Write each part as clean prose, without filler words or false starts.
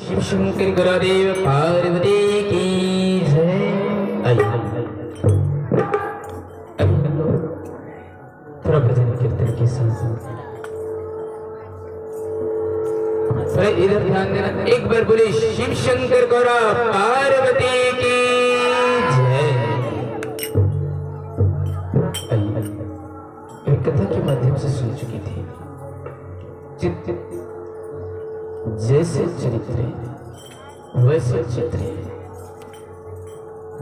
शिव शंकर गुरुदेव पार्वती की जय। थोड़ा भजन कीर्तन के साथ इधर ध्यान देना। एक बार बोले शिव शंकर गौरा पार्वती की जय। एक कथा के माध्यम से सुन चुकी थी। चित्त जैसे चरित्र वैसे चित्र,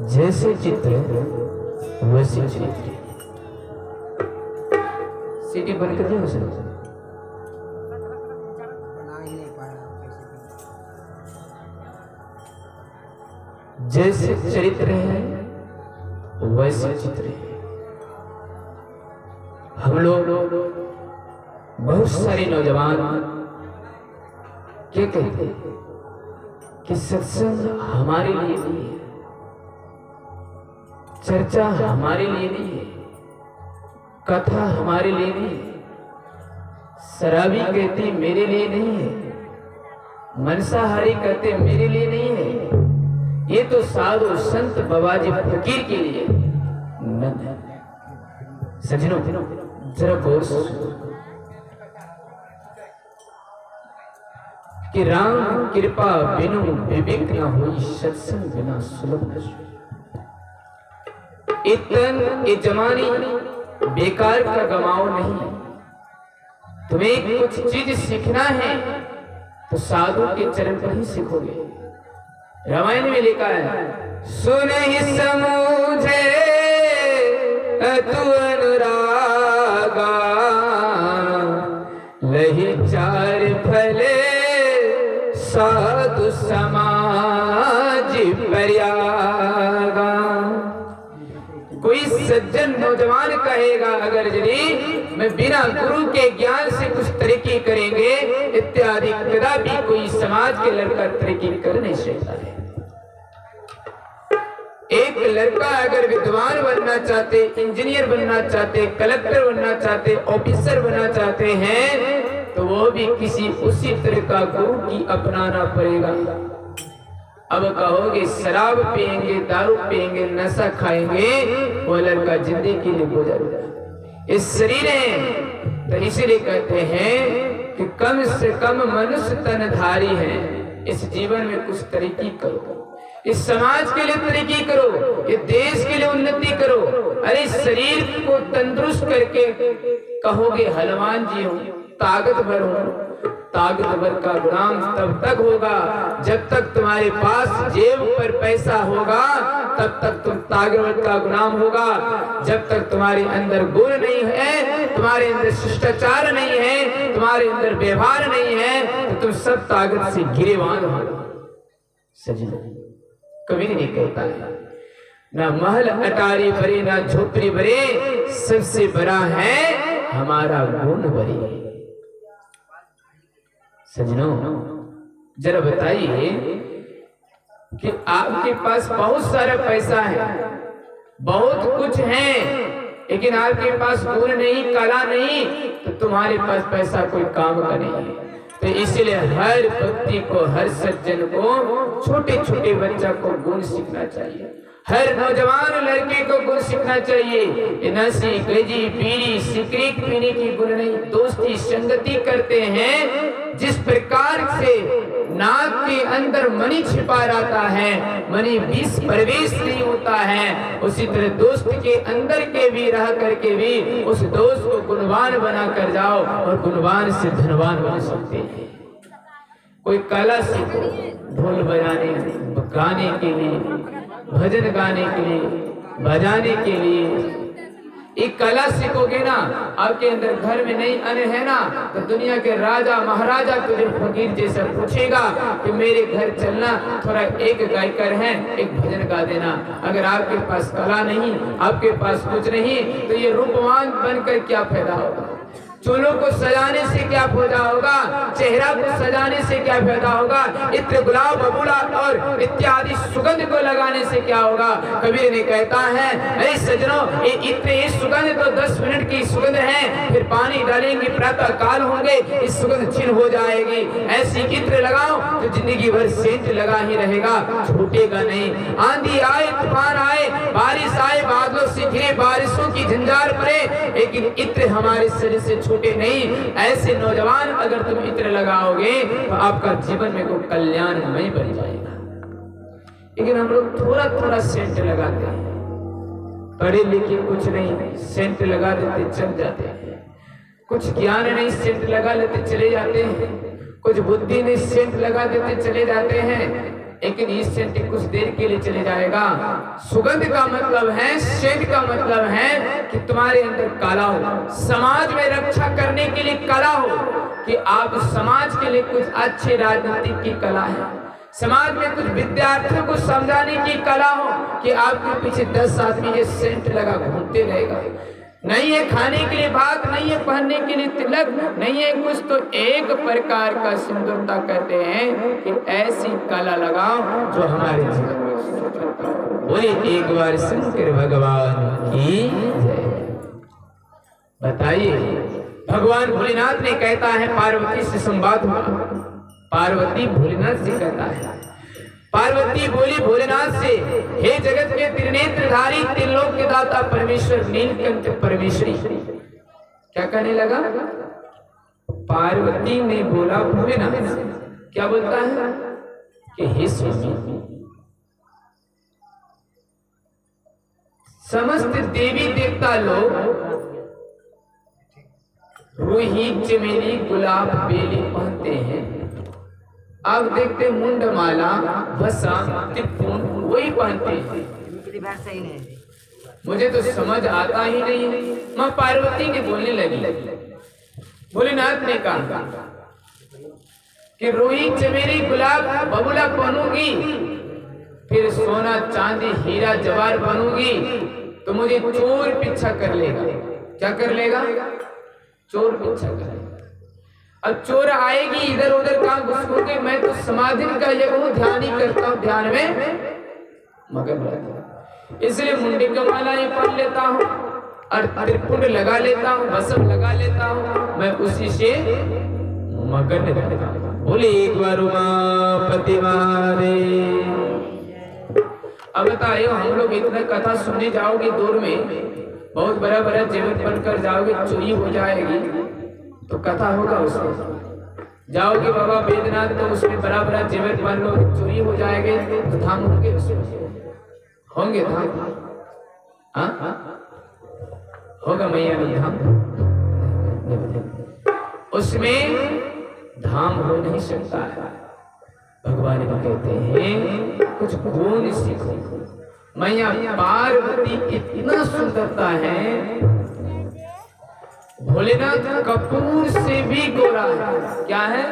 जैसे चित्र वैसे चरित्र। सीटी बंद कर दो उसे। जैसे चरित्र है वैसे चित्र है। हम लोग बहुत सारे नौजवान क्या कहते हैं कि सत्संग हमारे लिए नहीं है, चर्चा हमारे लिए नहीं है, कथा हमारे लिए नहीं है, शराबी कहते मेरे लिए नहीं है, मनसाहारी कहते मेरे लिए नहीं है, ये तो साधु संत बाबाजी फकीर के लिए नंद है। सज्जनों जरा गौर से कि राम कृपा बिनु विवेक न हुई, सत्संग बिना सुलभ न सोई। इतन ये जमानी बेकार का गमाओ नहीं। तुम्हें कुछ चीज सीखना है तो साधु के चरण पर ही सीखोगे। रामायण में लिखा है सुन ही समझे तू अनुरागा, लही चार फले साधु समाज पर्यागा। कोई सज्जन नौजवान कहेगा अगर यदि मैं बिना गुरु के ज्ञान से कुछ तरक्की करेंगे इत्यादि, कदापि कोई समाज के लड़का तरक्की कर नहीं सकता है। एक लड़का अगर विद्वान बनना चाहते, इंजीनियर बनना चाहते, कलेक्टर बनना चाहते, ऑफिसर बनना चाहते हैं तो वो भी किसी उसी तरह का गुरु की अपनाना पड़ेगा। अब कहोगे शराब पिएंगे, दारू पिएंगे, नशा खाएंगे, वो लड़का जिंदगी के लिए गुजर इस शरीर है। तो इसीलिए कहते हैं कि कम से कम मनुष्य तनधारी है, इस जीवन में कुछ तरक्की करो, इस समाज के लिए तरक्की करो, ये देश के लिए उन्नति करो। अरे शरीर को तंदुरुस्त करके कहोगे हनुमान जी हूँ, ताकतवर हूँ। ताकतवर का गुलाम तब तक होगा जब तक तुम्हारे पास जेब पर पैसा होगा, तब तक तुम ताकतवर का गुलाम होगा। जब तक तुम्हारे अंदर गुण नहीं है, तुम्हारे अंदर शिष्टाचार नहीं है, तुम्हारे अंदर व्यवहार नहीं है, तो तुम सब ताकत से गिरेवान हो। सज्जनों कभी नहीं कहता है ना महल अटारी भरे ना झोपड़ी भरे, सबसे बड़ा है हमारा गुण भरे। सज्जनों जरा बताइए कि आपके पास बहुत सारा पैसा है, बहुत कुछ है, लेकिन आपके पास गुण नहीं, कला नहीं, तो तुम्हारे पास पैसा कोई काम का नहीं है। तो इसलिए हर व्यक्ति को, हर सज्जन को, छोटे छोटे बच्चा को गुण सीखना चाहिए। हर नौजवान लड़के को गुण सीखना चाहिए। नशे, गंजी, बीड़ी, सिगरेट पीने की गुण नहीं, दोस्ती संगति करते हैं। जिस प्रकार से नाक के अंदर मणि छिपा रहता है, मणि विष प्रवेश नहीं होता है, उसी तरह दोस्त के अंदर के भी रह करके भी उस दोस्त को गुणवान बना कर जाओ और गुणवान से धनवान बन सकते हैं। कोई कला सीखो, ढोल बजाने, गाने के लिए, भजन गाने के लिए, बजाने के लिए। एक कला सीखोगे ना, आपके अंदर घर में नहीं अन्न है ना, तो दुनिया के राजा महाराजा तुझे फकीर जैसा पूछेगा कि मेरे घर चलना, थोड़ा एक गायकर है, एक भजन गा देना। अगर आपके पास कला नहीं, आपके पास कुछ नहीं, तो ये रूपवान बनकर क्या फायदा होगा। चूलों को सजाने से क्या फायदा होगा, चेहरा को सजाने से क्या फायदा होगा, इत्र गुलाब बबूला और इत्यादि सुगंध को लगाने से क्या होगा। कबीर ने कहता है अरे सजनों, ये इत्र ये सुगंध तो 10 मिनट की सुगंध है, फिर पानी डालेंगे प्रातः काल होंगे, इस सुगंध छिन हो जाएगी। ऐसी इत्र लगाओ तो जिंदगी भर सेंट लगा ही रहेगा, छूटेगा नहीं। आंधी आए, तूफान आए, बारिश आए, बादलों से घिरे, बारिशों की झंझार पड़े, लेकिन इत्र हमारे शरीर से छूटे नहीं। ऐसे नौजवान अगर तुम इत्र लगाओगे तो आपका जीवन में कोई कल्याणमय बन जाएगा। लेकिन हम लोग थोड़ा थोड़ा सेंट लगाते हैं, पढ़े लिखे कुछ नहीं, सेंट लगा देते चल जाते हैं, कुछ ज्ञान नहीं सेंट लगा लेते चले जाते हैं, कुछ बुद्धि नहीं सेंट लगा देते चले जाते हैं। लेकिन इस सेंट कुछ देर के लिए चले जाएगा। सुगंध का मतलब है, सेंट का मतलब है कि तुम्हारे अंदर कला हो, समाज में रक्षा करने के लिए कला हो, कि आप समाज के लिए कुछ अच्छे राजनीतिक की कला है, समाज में कुछ विद्यार्थियों को समझाने की कला हो, कि आपके पीछे 10 आदमी ये सेंट लगा घूमते रहेगा। नहीं है खाने के लिए भात, नहीं है पहनने के लिए तिलक, नहीं है कुछ, तो एक प्रकार का सिंदूरता कहते हैं कि ऐसी कला लगाओ जो हमारे जीवन में। बोले एक बार शंकर भगवान की जय। बताइए, भगवान भोलेनाथ ने कहता है, पार्वती से संवाद हुआ, पार्वती भोलेनाथ से कहता है, पार्वती बोली भोलेनाथ से, हे जगत के त्रिनेत्रधारी त्रिलोक के दाता परमेश्वर नीलकंठ परमेश्वरी। क्या कहने लगा? पार्वती ने बोला भोलेनाथ से, क्या बोलता है कि हे स्वामी, समस्त देवी देवता लोग रूही चमेली गुलाब बेली पहनते हैं, आप देखते मुंडमाला भसा त्रिपुन वही पहनते हैं, मुझे तो समझ आता ही नहीं है। मां पार्वती ने बोलने लगी, भोलेनाथ ने कहा कि रूही चमेली गुलाब बबूला पहनूंगी, फिर सोना चांदी हीरा जवाहर बनूंगी तो मुझे चोर पीछा कर लेगा। क्या कर लेगा? चोर पीछा कर लेगा। अब चोर आएगी, इधर उधर कहां घुसोगे, मैं तो समाधि का ये ध्यान ही करता हूँ, ध्यान में मगन रहता हूँ, इसलिए मुंडी का माला ये पहन लेता हूँ और त्रिपुंड लगा लेता हूँ, भस्म लगा लेता हूँ, मैं उसी से मगन रहता हूँ। बोले एक बार उमापति मारे। अब बताइए, हम लोग इतना कथा सुनने जाओगे, दूर में बहुत बड़ा बड़ा जेवर बनकर जाओगे, चोरी हो जाएगी तो कथा होगा उसमें। जाओगे बाबा बैद्यनाथ तो उसमें बड़ा बड़ा जेवर पहन लो, चोरी हो जाएंगे तो धाम होंगे, होंगे धाम, होगा मैया नहीं धाम, उसमें धाम हो नहीं सकता है। भगवान को कहते हैं कुछ गुण सीखो। मैया पार्वती इतना सुंदरता है, भोलेनाथ कपूर से भी गोरा है, क्या है,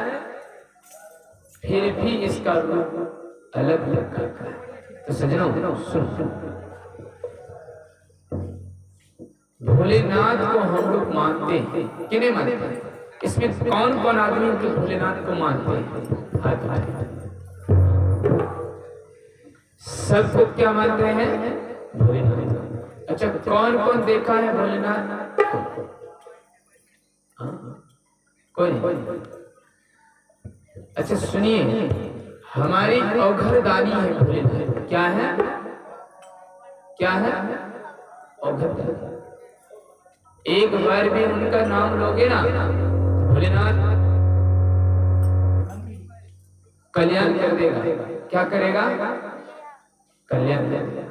फिर भी इसका रूप अलग अलग है। तो सजनों सुन, भोलेनाथ को हम लोग मानते हैं कि नहीं मानते हैं? इसमें कौन कौन आदमी के भोलेनाथ को मानते हैं? हाथ उठाइए। सबको क्या मानते हैं? भोलेनाथ। अच्छा, कौन कौन देखा है भोलेनाथ? कोई नहीं। अच्छा सुनिए, हमारी औघरदानी है भोलेनाथ। क्या है? क्या है? औघरदानी। एक बार भी उनका नाम लोगे ना, भोलेनाथ कल्याण कर देगा। क्या करेगा? कल्याण कर देगा।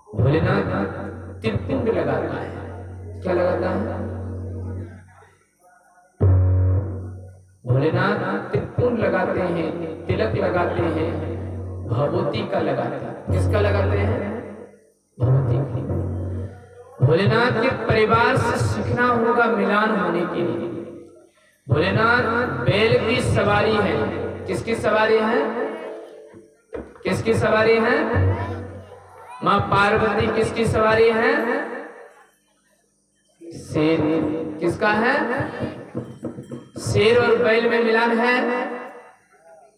भोलेनाथ त्रिपुंड लगाता है। क्या लगाता है? भोलेनाथ त्रिपुंड लगाते हैं, तिलक लगाते हैं, भभूति का लगाते हैं। किसका लगाते हैं? भभूति का। भोलेनाथ के परिवार से सीखना होगा मिलान होने के लिए। भोलेनाथ बैल की सवारी है। किसकी सवारी है? किसकी सवारी है? मां पार्वती किसकी सवारी है? शेर किसका है? शेर और बैल में मिलान है?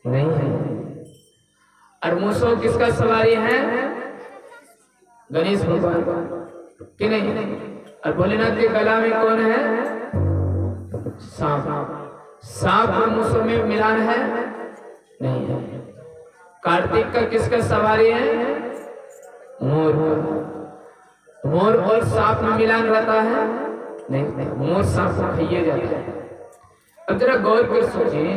नहीं है। और मूसो किसका सवारी है? गणेश भगवान कि नहीं? और भोलेनाथ के गला में कौन है? सांप। सांप और मूसो में मिलान है? नहीं है। कार्तिक का किसका सवारी है? मोर। मोर और सांप में मिलान रहता है? नहीं। मोर सांप को खाइए जाता है। अब जरा गौर कर सोचिए,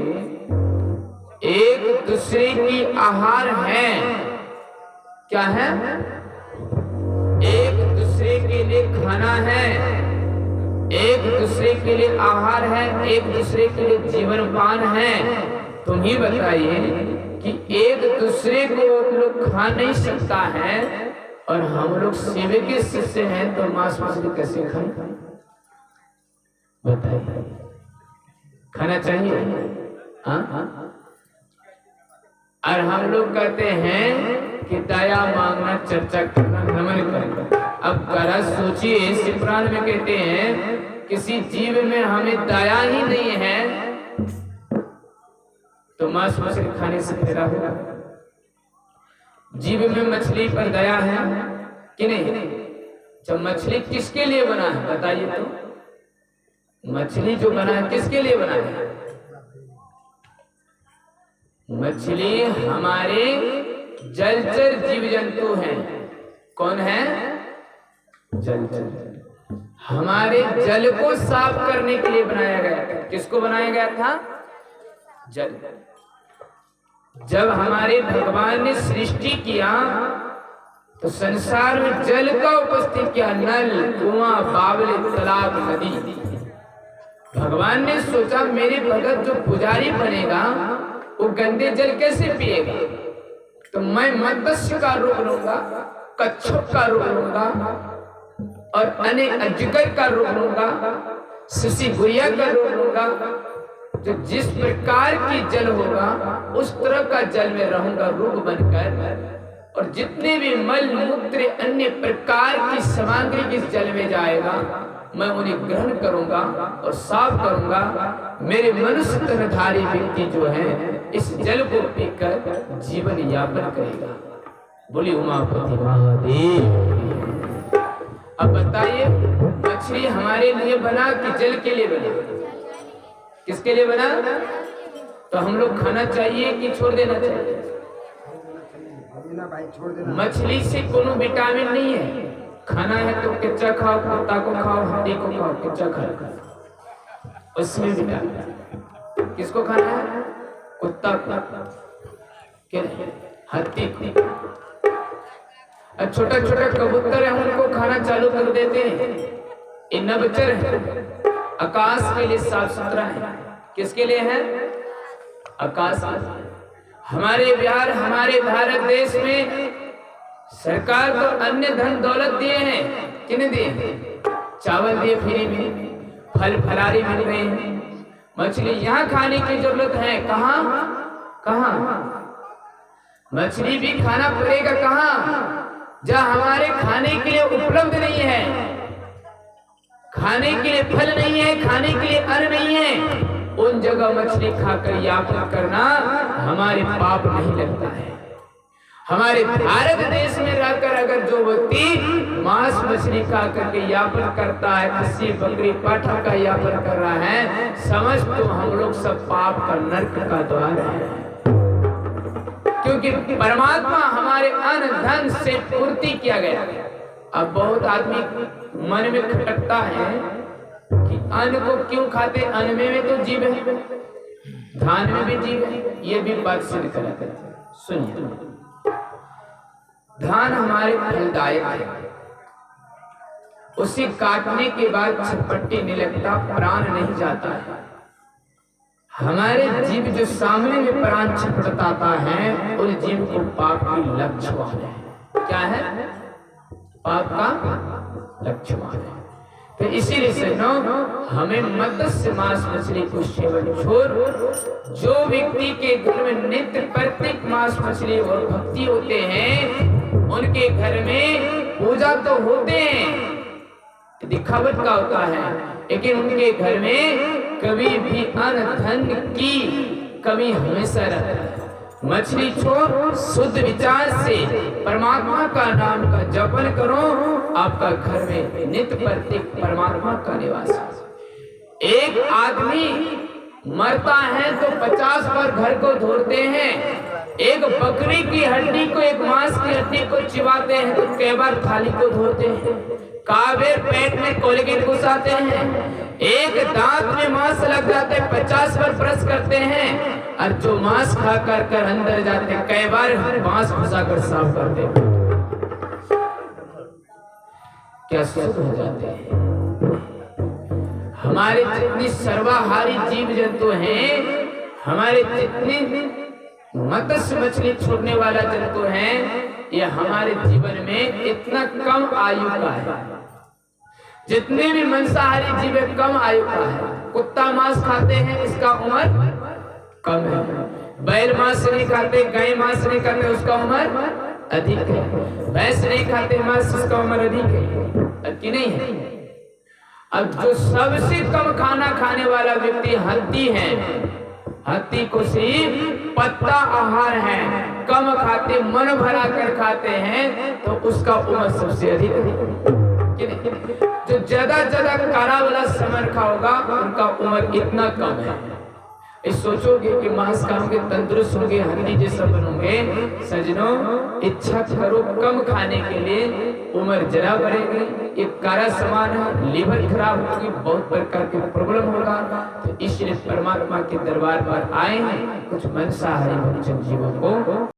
एक दूसरे की आहार है, क्या है? एक दूसरे के लिए खाना है, एक दूसरे के लिए आहार है, एक दूसरे के लिए जीवन पान है। तुम ही बताइए कि एक दूसरे को लोग खा नहीं सकता है और हम लोग सेवे के शिष्य हैं तो मांस मछली कैसे खाएं? बताइए, खाना चाहिए? हाँ। और हम लोग कहते हैं कि दया मांगना, चर्चा करना, नमन करना। अब जरा सोचिए, इस पुराण में कहते हैं किसी जीव में हमें दया ही नहीं है तो मांस मछली खाने से फायदा होगा? जीव में मछली पर दया है कि नहीं? जब मछली किसके लिए बना है बताइए तो? मछली जो बना है किसके लिए बना है? मछली हमारे जलचर जीव जंतु हैं। कौन है? जलचर। हमारे जल को साफ करने के लिए बनाया गया था। किसको बनाया गया था? जल। जब हमारे भगवान ने सृष्टि किया तो संसार में जल का उपस्थित किया। नल, कुआं, बावले, तालाब, नदी। भगवान ने सोचा मेरे भगत जो पुजारी बनेगा वो गंदे जल कैसे पिएगा, तो मैं मत्स्य का रूप लूंगा, कच्छप का रूप लूंगा और अजगर का रूप लूंगा, शिशि गुड़िया का रूप लूंगा। जो जिस प्रकार की जल होगा उस तरह का जल में रहूंगा रूप बनकर, और जितने भी मल मूत्र अन्य प्रकार की सामग्री जिस जल में जाएगा मैं उन्हें ग्रहण करूंगा और साफ करूंगा। मेरे मनुष्य तनधारी व्यक्ति जो है इस जल को पीकर जीवन यापन करेगा। बोली उमापति महादेव। अब बताइए, मछली हमारे लिए बना कि जल के लिए बना? किसके लिए बना? तो हम लोग खाना चाहिए कि छोड़ देना चाहिए? मछली से कोनो विटामिन नहीं है। खाना है तो कच्चा खाओ, कुत्ता को खाओ, हाथी को खाओ, कच्चा खाओ, उसमें विटामिन। किसको खाना है? कुत्ता को, हाथी को। छोटा छोटा कबूतर है उनको खाना चालू कर देते हैं। ये नभचर है, आकाश के लिए साफ सुथरा है। किसके लिए है? आकाश। हमारे बिहार, हमारे भारत देश में सरकार को अन्य धन दौलत दिए हैं कि नहीं दिए? चावल दिए फ्री में, फल फलारी मिल रहे हैं, मछली यहाँ खाने की जरूरत है। कहाँ? मछली भी खाना पड़ेगा कहाँ? जहाँ हमारे खाने के लिए उपलब्ध नहीं है, खाने के लिए फल नहीं है, खाने के लिए अन्न नहीं है, उन जगह मछली खाकर यापन करना हमारे पाप नहीं लगता है। हमारे भारत देश में रहकर अगर जो व्यक्ति मांस मछली खा करके यापन करता है, किसी बकरी पाठा का यापन कर रहा है, समझ तो हम लोग सब पाप का नरक का द्वार है। क्योंकि परमात्मा हमारे अन्न धन से पूर्ति किया गया। अब बहुत आदमी मन में खटकता है कि अन्न को क्यों खाते? अन्न में तो जीव है, धान में भी जीव है। ये भी बात सिद्ध कराते हैं। सुनिए, धान हमारे फलदायक है, उसे काटने के बाद छटपटी नहीं लगता, प्राण नहीं जाता है। हमारे जीव जो सामने में प्राण छटपटाता है उस जीव को पाप की लक्षण है। क्या है? पाप का लक्षण है। तो इसीलिए सुनो, हमें मत्स्य मांस मछली को सेवन छोड़। जो व्यक्ति के घर में नित्य प्रत्येक मांस मछली और भक्ति होते हैं उनके घर में पूजा तो होते हैं, दिखावट का होता है, लेकिन उनके घर में कभी भी अन्न धन की कमी हमेशा रहती है। मछली छोड़ शुद्ध विचार से परमात्मा का नाम का जपन करो, आपका घर में नित्य प्रत्येक परमात्मा का निवास है। एक आदमी मरता है तो 50 बार घर को धोते हैं, एक बकरी की हड्डी को, एक मांस की हड्डी को चिबाते हैं तो कई बार थाली को धोते हैं, काबे पेट में कोलगेट घुसाते हैं, एक दांत में मांस लग जाते 50 बार ब्रश करते हैं, और जो मांस खा कर अंदर जाते कई बार मांस घुसाकर साफ करते हैं। क्या शुद्ध हो जाते हैं। हमारे जितनी सर्वाहारी जीव जंतु हैं, हमारे जितने मत्स्य मछली छोड़ने वाला जंतु हैं, ये हमारे जीवन में इतना कम आयु का है। जितने भी मांसाहारी जीव कम आयु का है। कुत्ता मांस खाते हैं, इसका उम्र कम है। बैल मांस नहीं खाते, गाय मांस नहीं खाते, उसका उम्र अधिक है। भैंस नहीं खाते मांस, उसका उम्र अधिक है कि नहीं है। अब जो सबसे कम खाना खाने वाला व्यक्ति हाथी है, हाथी को सिर्फ पत्ता आहार है, कम खाते, मन भरा कर खाते हैं, तो उसका उम्र सबसे अधिक है। जो ज्यादा कारा वाला सामान खाओगा, उनका उम्र इतना कम है। इस सोचोगे कि मांस खाओगे तंदुरुस्त होंगे, हाथी जैसा बनोगे, सजनों इच्छा करो कम खाने के लिए, उम्र जरा बढ़ेगी, एक कारा समान है, लीवर खराब होगी, बहुत प्रकार के प्रॉब्लम होगा। तो इसलिए परमात्मा के दरबार पर आए हैं कुछ मांसाहारी भक्षक जीवों को